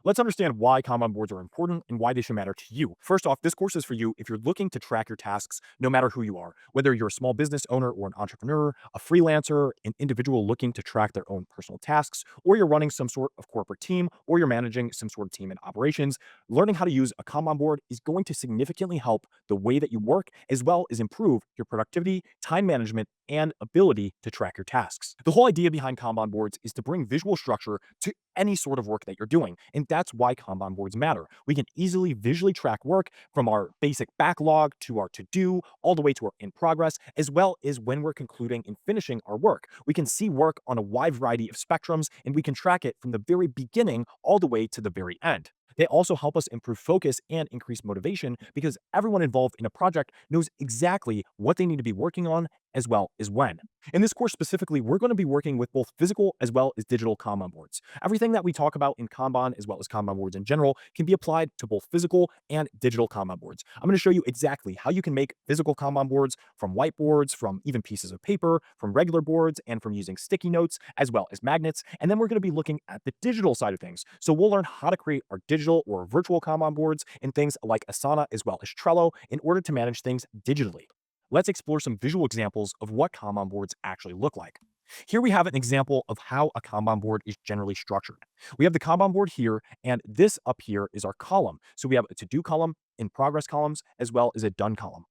Let's understand why Kanban boards are important and why they should matter to you. First off, this course is for you if you're looking to track your tasks no matter who you are, whether you're a small business owner or an entrepreneur, a freelancer, an individual looking to track their own personal tasks, or you're running some sort of corporate team, or you're managing some sort of team in operations. Learning how to use a Kanban board is going to significantly help the way that you work, as well as improve your productivity, time management, and ability to track your tasks. The whole idea behind Kanban boards is to bring visual structure to any sort of work that you're doing. And that's why Kanban boards matter. We can easily visually track work from our basic backlog to our to-do, all the way to our in progress, as well as when we're concluding and finishing our work. We can see work on a wide variety of spectrums, and we can track it from the very beginning all the way to the very end. They also help us improve focus and increase motivation because everyone involved in a project knows exactly what they need to be working on as well as when. In this course specifically, we're going to be working with both physical as well as digital Kanban boards. Everything that we talk about in Kanban as well as Kanban boards in general can be applied to both physical and digital Kanban boards. I'm going to show you exactly how you can make physical Kanban boards from whiteboards, from even pieces of paper, from regular boards, and from using sticky notes as well as magnets. And then we're going to be looking at the digital side of things. So we'll learn how to create our digital or virtual Kanban boards in things like Asana as well as Trello in order to manage things digitally. Let's explore some visual examples of what Kanban boards actually look like. Here we have an example of how a Kanban board is generally structured. We have the Kanban board here, and this up here is our column. So we have a to-do column, in progress columns, as well as a done column.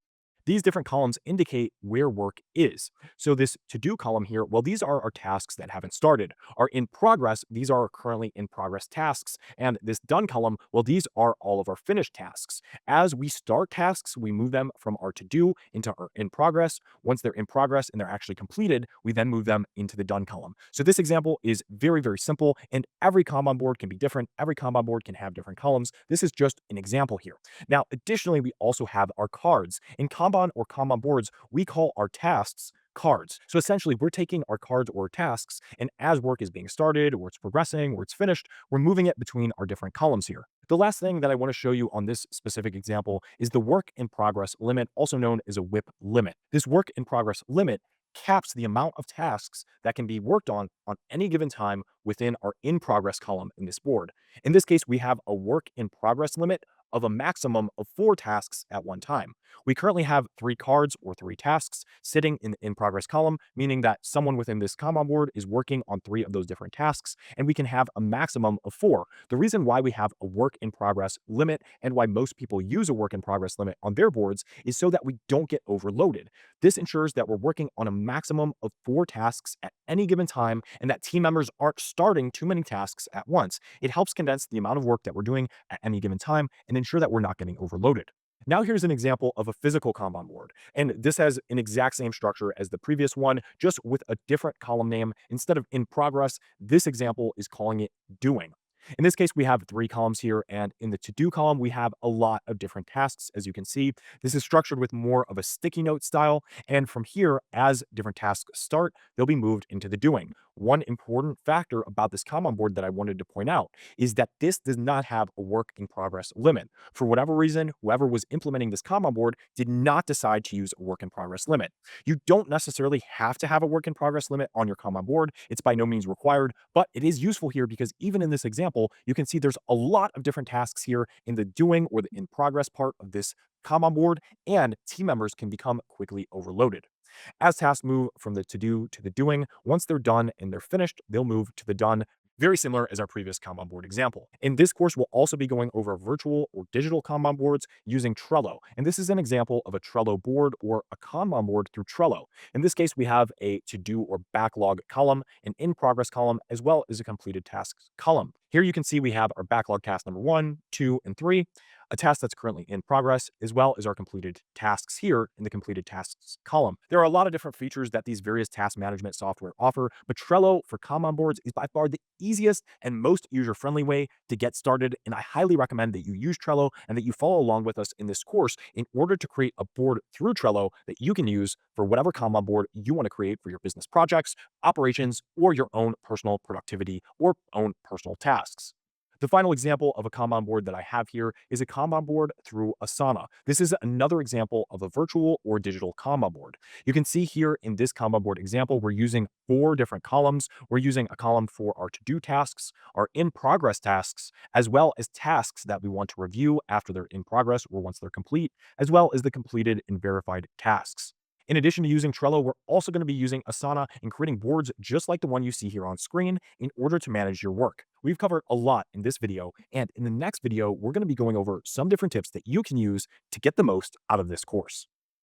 These different columns indicate where work is. So this to-do column here, well, these are our tasks that haven't started. Our in progress, these are our currently in progress tasks. And this done column, well, these are all of our finished tasks. As we start tasks, we move them from our to-do into our in progress. Once they're in progress and they're actually completed, we then move them into the done column. So this example is very, very simple, and every Kanban board can be different. Every Kanban board can have different columns. This is just an example here. Now, additionally, we also have our cards. In Kanban or Kanban boards, we call our tasks cards. So essentially, we're taking our cards or tasks, and as work is being started, or it's progressing, or it's finished, we're moving it between our different columns here. The last thing that I want to show you on this specific example is the work in progress limit, also known as a WIP limit. This work in progress limit caps the amount of tasks that can be worked on any given time within our in progress column in this board. In this case, we have a work in progress limit of a maximum of 4 tasks at one time. We currently have 3 cards or 3 tasks sitting in the in progress column, meaning that someone within this Kanban board is working on 3 of those different tasks, and we can have a maximum of 4. The reason why we have a work in progress limit and why most people use a work in progress limit on their boards is so that we don't get overloaded. This ensures that we're working on a maximum of 4 tasks at any given time and that team members aren't starting too many tasks at once. It helps condense the amount of work that we're doing at any given time and ensure that we're not getting overloaded. Now here's an example of a physical Kanban board. And this has an exact same structure as the previous one, just with a different column name. Instead of in progress, this example is calling it doing. In this case, we have 3 columns here, and in the to-do column, we have a lot of different tasks, as you can see. This is structured with more of a sticky note style, and from here, as different tasks start, they'll be moved into the doing. One important factor about this Kanban board that I wanted to point out is that this does not have a work in progress limit. For whatever reason, whoever was implementing this Kanban board did not decide to use a work in progress limit. You don't necessarily have to have a work in progress limit on your Kanban board. It's by no means required, but it is useful here because even in this example, you can see there's a lot of different tasks here in the doing or the in progress part of this Kanban board, and team members can become quickly overloaded. As tasks move from the to-do to the doing, once they're done and they're finished, they'll move to the done, very similar as our previous Kanban board example. In this course, we'll also be going over virtual or digital Kanban boards using Trello. And this is an example of a Trello board or a Kanban board through Trello. In this case, we have a to-do or backlog column, an in-progress column, as well as a completed tasks column. Here you can see we have our backlog task number 1, 2, and 3, a task that's currently in progress, as well as our completed tasks here in the completed tasks column. There are a lot of different features that these various task management software offer, but Trello for Kanban boards is by far the easiest and most user-friendly way to get started, and I highly recommend that you use Trello and that you follow along with us in this course in order to create a board through Trello that you can use for whatever Kanban board you want to create for your business projects, operations, or your own personal productivity or own personal tasks. The final example of a Kanban board that I have here is a Kanban board through Asana. This is another example of a virtual or digital Kanban board. You can see here in this Kanban board example, we're using 4 different columns. We're using a column for our to-do tasks, our in-progress tasks, as well as tasks that we want to review after they're in progress or once they're complete, as well as the completed and verified tasks. In addition to using Trello, we're also going to be using Asana and creating boards just like the one you see here on screen in order to manage your work. We've covered a lot in this video, and in the next video, we're going to be going over some different tips that you can use to get the most out of this course.